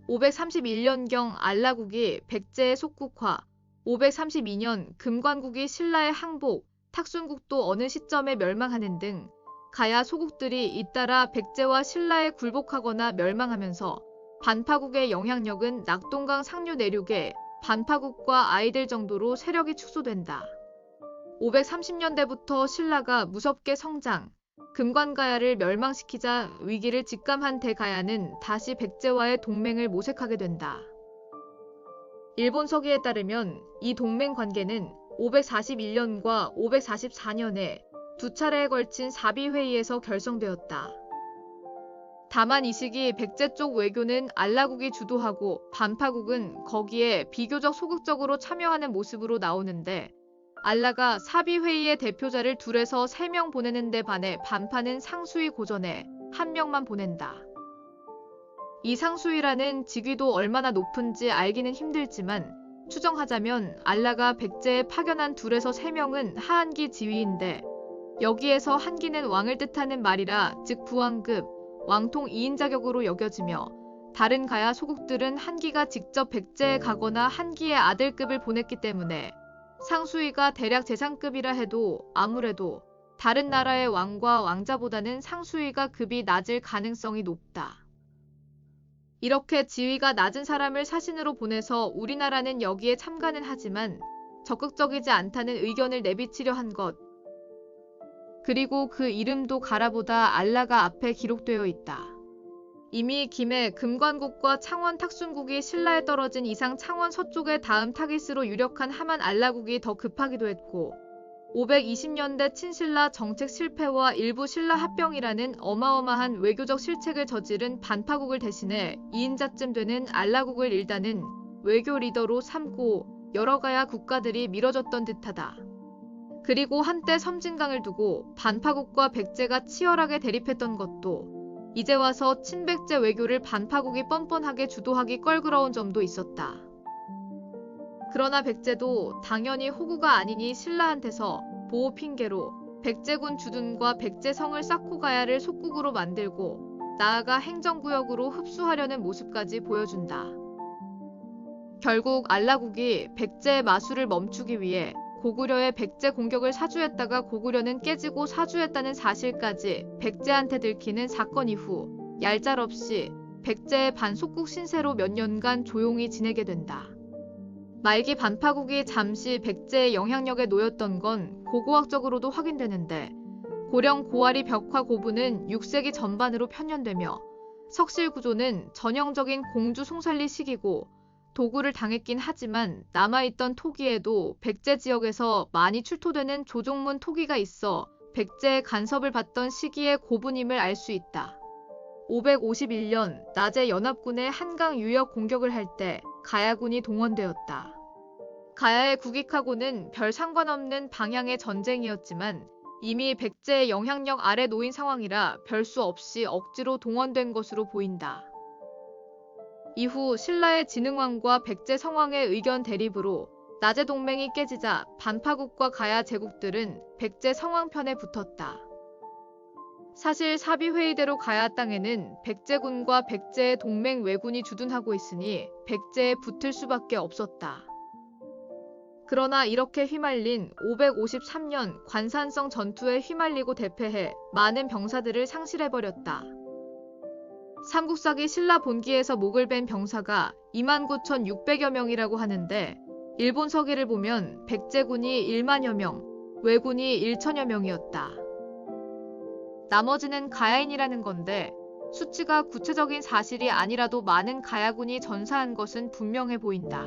531년경 알라국이 백제의 속국화, 532년 금관국이 신라의 항복, 탁순국도 어느 시점에 멸망하는 등 가야 소국들이 잇따라 백제와 신라에 굴복하거나 멸망하면서 반파국의 영향력은 낙동강 상류 내륙의 반파국과 아이들 정도로 세력이 축소된다. 530년대부터 신라가 무섭게 성장, 금관가야를 멸망시키자 위기를 직감한 대가야는 다시 백제와의 동맹을 모색하게 된다. 일본 서기에 따르면 이 동맹 관계는 541년과 544년에 두 차례에 걸친 사비회의에서 결성되었다. 다만 이 시기 백제 쪽 외교는 알라국이 주도하고 반파국은 거기에 비교적 소극적으로 참여하는 모습으로 나오는데 알라가 사비회의의 대표자를 둘에서 3명 보내는 데 반해 반파는 상수위 고전에 1명만 보낸다. 이 상수위라는 직위도 얼마나 높은지 알기는 힘들지만 추정하자면 알라가 백제에 파견한 둘에서 3명은 하한기 지위인데 여기에서 한기는 왕을 뜻하는 말이라 즉 부왕급, 왕통 2인 자격으로 여겨지며 다른 가야 소국들은 한기가 직접 백제에 가거나 한기의 아들급을 보냈기 때문에 상수위가 대략 재상급이라 해도 아무래도 다른 나라의 왕과 왕자보다는 상수위가 급이 낮을 가능성이 높다. 이렇게 지위가 낮은 사람을 사신으로 보내서 우리나라는 여기에 참가는 하지만 적극적이지 않다는 의견을 내비치려 한 것. 그리고 그 이름도 가라보다 알라가 앞에 기록되어 있다. 이미 김해 금관국과 창원 탁순국이 신라에 떨어진 이상 창원 서쪽의 다음 타깃으로 유력한 하만 알라국이 더 급하기도 했고 520년대 친신라 정책 실패와 일부 신라 합병이라는 어마어마한 외교적 실책을 저지른 반파국을 대신해 2인자쯤 되는 알라국을 일단은 외교 리더로 삼고 여러 가야 국가들이 밀어줬던 듯하다. 그리고 한때 섬진강을 두고 반파국과 백제가 치열하게 대립했던 것도 이제 와서 친백제 외교를 반파국이 뻔뻔하게 주도하기 껄끄러운 점도 있었다. 그러나 백제도 당연히 호구가 아니니 신라한테서 보호 핑계로 백제군 주둔과 백제성을 쌓고 가야를 속국으로 만들고 나아가 행정구역으로 흡수하려는 모습까지 보여준다. 결국 알라국이 백제의 마술을 멈추기 위해 고구려의 백제 공격을 사주했다가 고구려는 깨지고 사주했다는 사실까지 백제한테 들키는 사건 이후 얄짤없이 백제의 반속국 신세로 몇 년간 조용히 지내게 된다. 말기 반파국이 잠시 백제의 영향력에 놓였던 건 고고학적으로도 확인되는데 고령 고아리 벽화 고부는 6세기 전반으로 편년되며 석실 구조는 전형적인 공주 송살리 시기고 도구를 당했긴 하지만 남아있던 토기에도 백제 지역에서 많이 출토되는 조종문 토기가 있어 백제의 간섭을 받던 시기의 고분임을 알 수 있다. 551년 낮에 연합군의 한강 유역 공격을 할 때 가야군이 동원되었다. 가야에 국익하고는 별 상관없는 방향의 전쟁이었지만 이미 백제의 영향력 아래 놓인 상황이라 별 수 없이 억지로 동원된 것으로 보인다. 이후 신라의 진흥왕과 백제 성왕의 의견 대립으로 나제 동맹이 깨지자 반파국과 가야 제국들은 백제 성왕 편에 붙었다. 사실 사비회의대로 가야 땅에는 백제군과 백제의 동맹 왜군이 주둔하고 있으니 백제에 붙을 수밖에 없었다. 그러나 이렇게 휘말린 553년 관산성 전투에 휘말리고 대패해 많은 병사들을 상실해버렸다. 삼국사기 신라 본기에서 목을 벤 병사가 29,600여 명이라고 하는데 일본 서기를 보면 백제군이 1만여 명, 왜군이 1천여 명이었다. 나머지는 가야인이라는 건데 수치가 구체적인 사실이 아니라도 많은 가야군이 전사한 것은 분명해 보인다.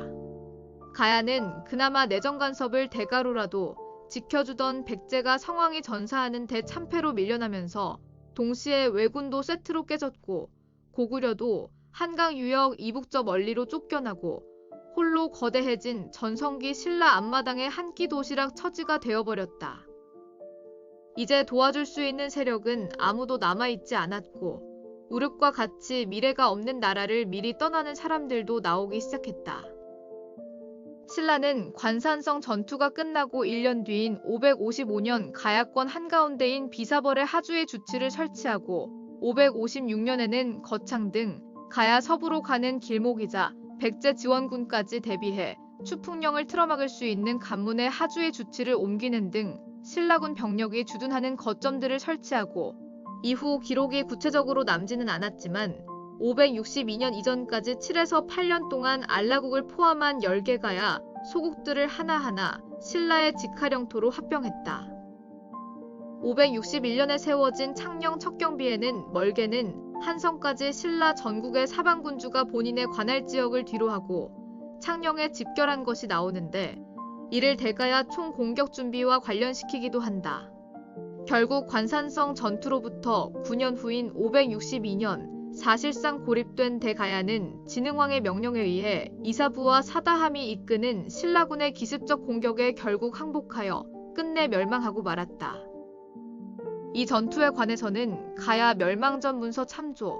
가야는 그나마 내정 간섭을 대가로라도 지켜주던 백제가 성왕이 전사하는 대참패로 밀려나면서 동시에 왜군도 세트로 깨졌고 고구려도 한강 유역 이북 저 멀리로 쫓겨나고 홀로 거대해진 전성기 신라 앞마당의 한 끼 도시락 처지가 되어버렸다. 이제 도와줄 수 있는 세력은 아무도 남아있지 않았고 우륵과 같이 미래가 없는 나라를 미리 떠나는 사람들도 나오기 시작했다. 신라는 관산성 전투가 끝나고 1년 뒤인 555년 가야권 한가운데인 비사벌의 하주의 주치를 설치하고 556년에는 거창 등 가야 서부로 가는 길목이자 백제 지원군까지 대비해 추풍령을 틀어막을 수 있는 관문의 하주의 주치를 옮기는 등 신라군 병력이 주둔하는 거점들을 설치하고, 이후 기록이 구체적으로 남지는 않았지만 562년 이전까지 7에서 8년 동안 알라국을 포함한 10개 가야 소국들을 하나하나 신라의 직하령토로 합병했다. 561년에 세워진 창녕 척경비에는 멀게는 한성까지 신라 전국의 사방군주가 본인의 관할 지역을 뒤로하고 창녕에 집결한 것이 나오는데, 이를 대가야 총공격 준비와 관련시키기도 한다. 결국 관산성 전투로부터 9년 후인 562년 사실상 고립된 대가야는 진흥왕의 명령에 의해 이사부와 사다함이 이끄는 신라군의 기습적 공격에 결국 항복하여 끝내 멸망하고 말았다. 이 전투에 관해서는 가야 멸망전 문서 참조,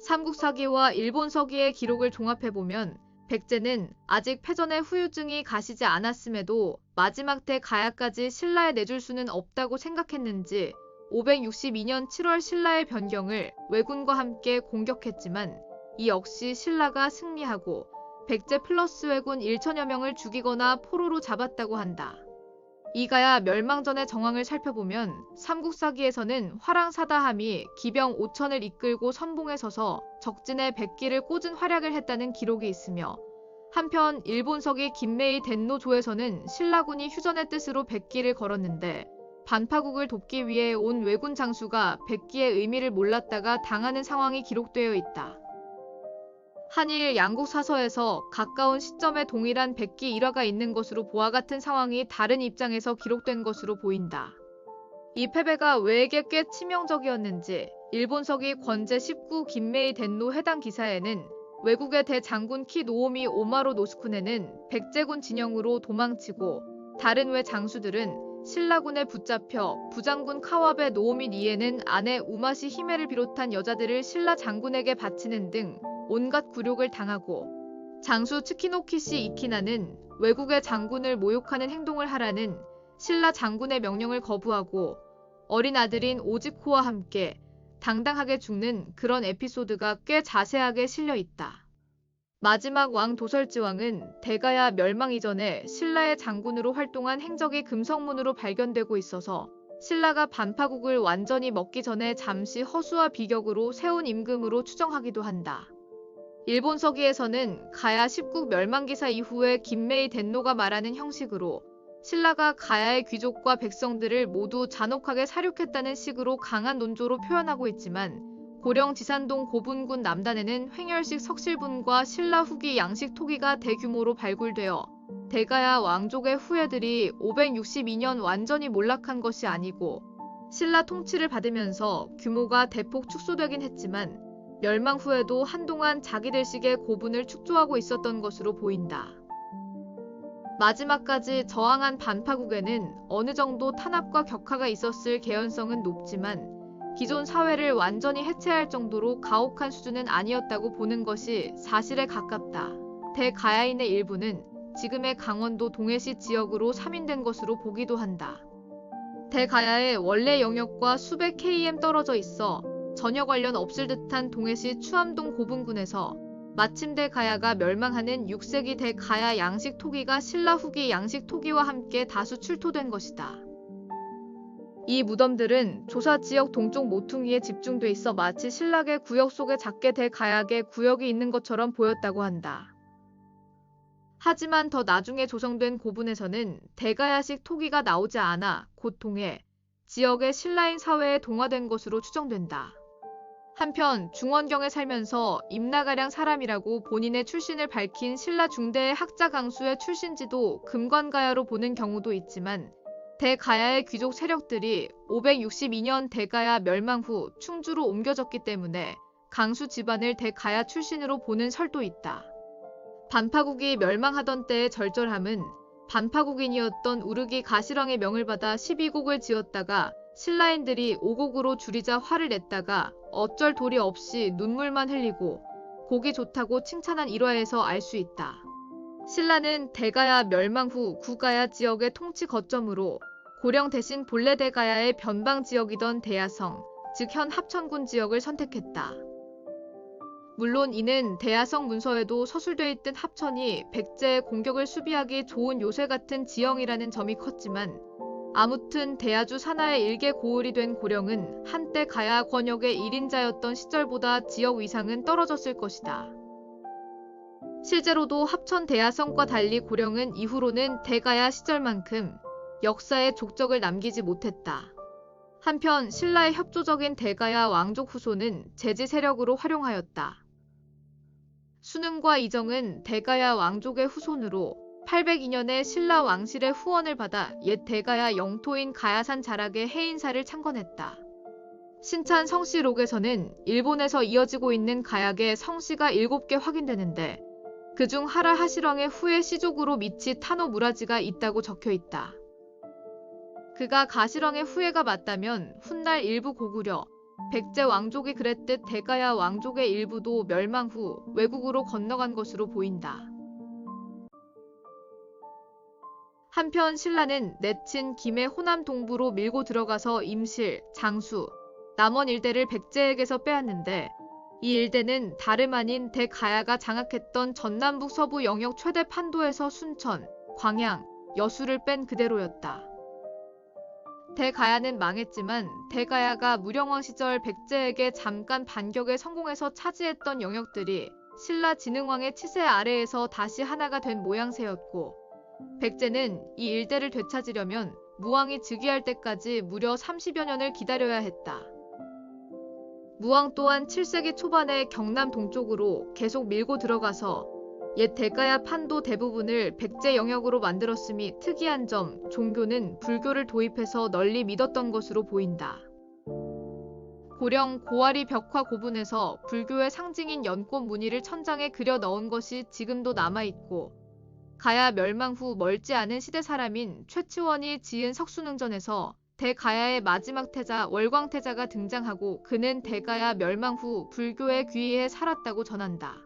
삼국사기와 일본서기의 기록을 종합해보면 백제는 아직 패전의 후유증이 가시지 않았음에도 마지막 대 가야까지 신라에 내줄 수는 없다고 생각했는지 562년 7월 신라의 변경을 왜군과 함께 공격했지만 이 역시 신라가 승리하고 백제 플러스 왜군 1천여 명을 죽이거나 포로로 잡았다고 한다. 이 가야 멸망전의 정황을 살펴보면 삼국사기에서는 화랑사다함이 기병 5천을 이끌고 선봉에 서서 적진에 백기를 꽂은 활약을 했다는 기록이 있으며, 한편 일본서기 김매이 덴노조에서는 신라군이 휴전의 뜻으로 백기를 걸었는데 반파국을 돕기 위해 온 왜군 장수가 백기의 의미를 몰랐다가 당하는 상황이 기록되어 있다. 한일 양국 사서에서 가까운 시점에 동일한 백기 일화가 있는 것으로 보아 같은 상황이 다른 입장에서 기록된 것으로 보인다. 이 패배가 왜에게 꽤 치명적이었는지 일본서기 권제 19 김매이 덴노 해당 기사에는 외국의 대장군 키 노오미 오마로 노스쿠네는 백제군 진영으로 도망치고, 다른 외 장수들은 신라군에 붙잡혀 부장군 카와베 노오미 니에는 아내 우마시 히메를 비롯한 여자들을 신라 장군에게 바치는 등 온갖 굴욕을 당하고, 장수 츠키노키시 이키나는 외국의 장군을 모욕하는 행동을 하라는 신라 장군의 명령을 거부하고 어린 아들인 오지코와 함께 당당하게 죽는 그런 에피소드가 꽤 자세하게 실려 있다. 마지막 왕 도설지왕은 대가야 멸망 이전에 신라의 장군으로 활동한 행적이 금성문으로 발견되고 있어서 신라가 반파국을 완전히 먹기 전에 잠시 허수와 비격으로 세운 임금으로 추정하기도 한다. 일본서기에서는 가야 19 멸망기사 이후에 김매이 덴노가 말하는 형식으로 신라가 가야의 귀족과 백성들을 모두 잔혹하게 살육했다는 식으로 강한 논조로 표현하고 있지만, 고령 지산동 고분군 남단에는 횡열식 석실분과 신라 후기 양식 토기가 대규모로 발굴되어 대가야 왕족의 후예들이 562년 완전히 몰락한 것이 아니고 신라 통치를 받으면서 규모가 대폭 축소되긴 했지만 멸망 후에도 한동안 자기들식의 고분을 축조하고 있었던 것으로 보인다. 마지막까지 저항한 반파국에는 어느 정도 탄압과 격하가 있었을 개연성은 높지만 기존 사회를 완전히 해체할 정도로 가혹한 수준은 아니었다고 보는 것이 사실에 가깝다. 대가야인의 일부는 지금의 강원도 동해시 지역으로 삼인된 것으로 보기도 한다. 대가야의 원래 영역과 수백 km 떨어져 있어 전혀 관련 없을 듯한 동해시 추암동 고분군에서 마침 대가야가 멸망하는 6세기 대가야 양식 토기가 신라 후기 양식 토기와 함께 다수 출토된 것이다. 이 무덤들은 조사 지역 동쪽 모퉁이에 집중돼 있어 마치 신라의 구역 속에 작게 대가야의 구역이 있는 것처럼 보였다고 한다. 하지만 더 나중에 조성된 고분에서는 대가야식 토기가 나오지 않아 곧 동해 지역의 신라인 사회에 동화된 것으로 추정된다. 한편 중원경에 살면서 임나가량 사람이라고 본인의 출신을 밝힌 신라 중대의 학자 강수의 출신지도 금관가야로 보는 경우도 있지만, 대가야의 귀족 세력들이 562년 대가야 멸망 후 충주로 옮겨졌기 때문에 강수 집안을 대가야 출신으로 보는 설도 있다. 반파국이 멸망하던 때의 절절함은 반파국인이었던 우르기 가시랑의 명을 받아 12곡을 지었다가 신라인들이 5곡으로 줄이자 화를 냈다가 어쩔 도리 없이 눈물만 흘리고 곡이 좋다고 칭찬한 일화에서 알 수 있다. 신라는 대가야 멸망 후 구가야 지역의 통치 거점으로 고령 대신 본래 대가야의 변방 지역이던 대야성, 즉 현 합천군 지역을 선택했다. 물론 이는 대야성 문서에도 서술돼 있듯 합천이 백제의 공격을 수비하기 좋은 요새 같은 지형이라는 점이 컸지만 아무튼 대야주 산하의 일개 고을이 된 고령은 한때 가야 권역의 1인자였던 시절보다 지역 위상은 떨어졌을 것이다. 실제로도 합천 대야성과 달리 고령은 이후로는 대가야 시절만큼 역사의 족적을 남기지 못했다. 한편 신라의 협조적인 대가야 왕족 후손은 제지 세력으로 활용하였다. 순응과 이정은 대가야 왕족의 후손으로 802년에 신라 왕실의 후원을 받아 옛 대가야 영토인 가야산 자락의 해인사를 창건했다. 신찬 성씨록에서는 일본에서 이어지고 있는 가약의 성씨가 7개 확인되는데 그중 하라 하시렁의 후예 씨족으로 미치 타노 무라지가 있다고 적혀있다. 그가 가시렁의 후예가 맞다면 훗날 일부 고구려, 백제 왕족이 그랬듯 대가야 왕족의 일부도 멸망 후 외국으로 건너간 것으로 보인다. 한편 신라는 내친 김해 호남 동부로 밀고 들어가서 임실, 장수, 남원 일대를 백제에게서 빼앗는데 이 일대는 다름 아닌 대가야가 장악했던 전남북 서부 영역 최대 판도에서 순천, 광양, 여수를 뺀 그대로였다. 대가야는 망했지만 대가야가 무령왕 시절 백제에게 잠깐 반격에 성공해서 차지했던 영역들이 신라 진흥왕의 치세 아래에서 다시 하나가 된 모양새였고 백제는 이 일대를 되찾으려면 무왕이 즉위할 때까지 무려 30여 년을 기다려야 했다. 무왕 또한 7세기 초반에 경남 동쪽으로 계속 밀고 들어가서 옛 대가야 판도 대부분을 백제 영역으로 만들었음이 특이한 점, 종교는 불교를 도입해서 널리 믿었던 것으로 보인다. 고령 고아리 벽화 고분에서 불교의 상징인 연꽃 무늬를 천장에 그려 넣은 것이 지금도 남아있고 가야 멸망 후 멀지 않은 시대 사람인 최치원이 지은 석순응전에서 대가야의 마지막 태자 월광태자가 등장하고 그는 대가야 멸망 후 불교에 귀의해 살았다고 전한다.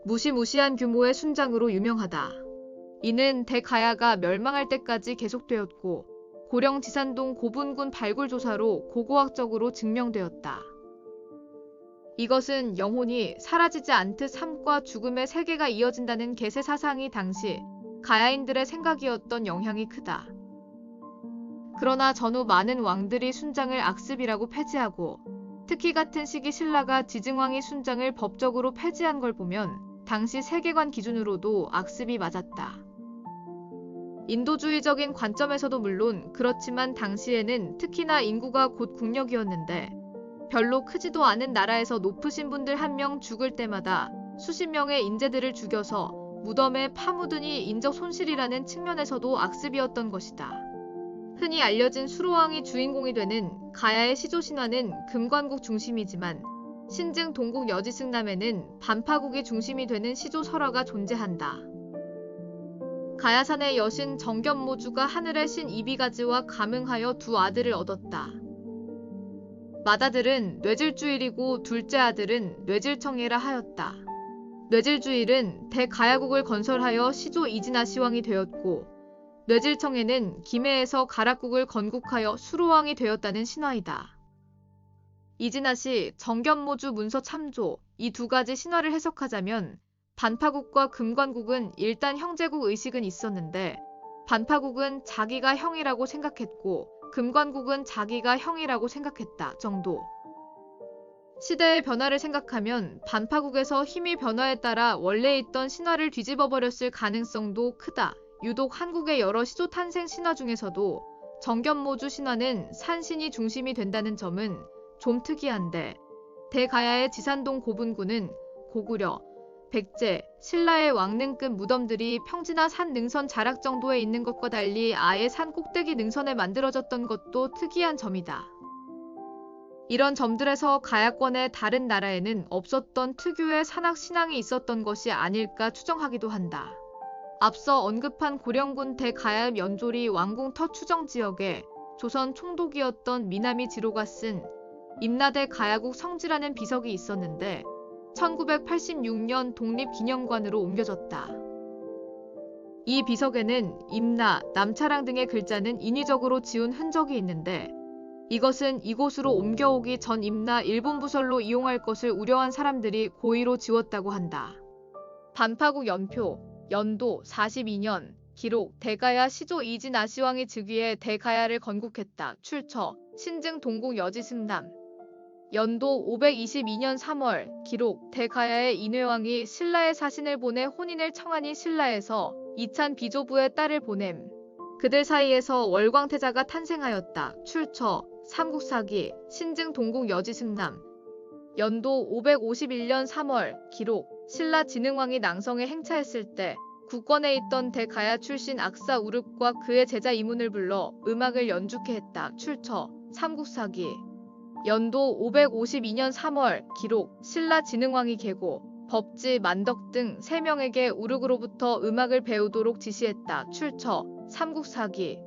무시무시한 규모의 순장으로 유명하다. 이는 대가야가 멸망할 때까지 계속되었고 고령 지산동 고분군 발굴조사로 고고학적으로 증명되었다. 이것은 영혼이 사라지지 않듯 삶과 죽음의 세계가 이어진다는 개세 사상이 당시 가야인들의 생각이었던 영향이 크다. 그러나 전후 많은 왕들이 순장을 악습이라고 폐지하고 특히 같은 시기 신라가 지증왕이 순장을 법적으로 폐지한 걸 보면 당시 세계관 기준으로도 악습이 맞았다. 인도주의적인 관점에서도 물론 그렇지만 당시에는 특히나 인구가 곧 국력이었는데 별로 크지도 않은 나라에서 높으신 분들 한 명 죽을 때마다 수십 명의 인재들을 죽여서 무덤에 파묻으니 인적 손실이라는 측면에서도 악습이었던 것이다. 흔히 알려진 수로왕이 주인공이 되는 가야의 시조신화는 금관국 중심이지만 신증 동국 여지승남에는 반파국이 중심이 되는 시조설화가 존재한다. 가야산의 여신 정견모주가 하늘의 신 이비가지와 감응하여 두 아들을 얻었다. 맏아들은 뇌질주일이고 둘째 아들은 뇌질청이라 하였다. 뇌질주일은 대가야국을 건설하여 시조 이진아시왕이 되었고 뇌질청에는 김해에서 가락국을 건국하여 수로왕이 되었다는 신화이다. 이진아시, 정견모주 문서 참조 이 두 가지 신화를 해석하자면 반파국과 금관국은 일단 형제국 의식은 있었는데 반파국은 자기가 형이라고 생각했고 금관국은 자기가 형이라고 생각했다 정도. 시대의 변화를 생각하면 반파국에서 힘이 변화에 따라 원래 있던 신화를 뒤집어버렸을 가능성도 크다. 유독 한국의 여러 시조 탄생 신화 중에서도 정견모주 신화는 산신이 중심이 된다는 점은 좀 특이한데 대가야의 지산동 고분군은 고구려, 백제, 신라의 왕릉급 무덤들이 평지나 산 능선 자락 정도에 있는 것과 달리 아예 산 꼭대기 능선에 만들어졌던 것도 특이한 점이다. 이런 점들에서 가야권의 다른 나라에는 없었던 특유의 산악 신앙이 있었던 것이 아닐까 추정하기도 한다. 앞서 언급한 고령군 대가야읍 연조리 왕궁 터 추정 지역에 조선 총독이었던 미나미 지로가 쓴 임나대 가야국 성지라는 비석이 있었는데 1986년 독립기념관으로 옮겨졌다. 이 비석에는 임나, 남차랑 등의 글자는 인위적으로 지운 흔적이 있는데 이것은 이곳으로 옮겨오기 전 임나 일본 부설로 이용할 것을 우려한 사람들이 고의로 지웠다고 한다. 반파국 연표, 연도 42년, 기록 대가야 시조 이진 아시왕이 즉위해 대가야를 건국했다. 출처 신증 동국 여지승남. 연도 522년 3월, 기록 대가야의 인회왕이 신라의 사신을 보내 혼인을 청하니 신라에서 이찬 비조부의 딸을 보냄. 그들 사이에서 월광태자가 탄생하였다. 출처 삼국사기 신증 동국 여지승남. 연도 551년 3월, 기록 신라 진흥왕이 낭성에 행차했을 때 국권에 있던 대가야 출신 악사 우릅과 그의 제자 이문을 불러 음악을 연주케 했다. 출처 삼국사기. 연도 552년 3월, 기록 신라 진흥왕이 계고, 법지, 만덕 등 3명에게 우르그로부터 음악을 배우도록 지시했다. 출처 삼국사기.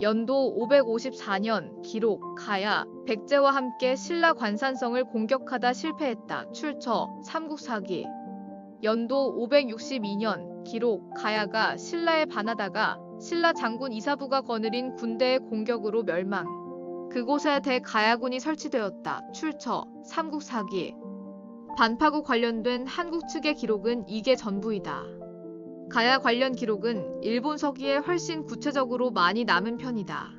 연도 554년, 기록 가야, 백제와 함께 신라 관산성을 공격하다 실패했다. 출처 삼국사기. 연도 562년, 기록 가야가 신라에 반하다가 신라 장군 이사부가 거느린 군대의 공격으로 멸망. 그곳에 대가야군이 설치되었다. 출처 삼국사기. 반파국 관련된 한국 측의 기록은 이게 전부이다. 가야 관련 기록은 일본 서기에 훨씬 구체적으로 많이 남은 편이다.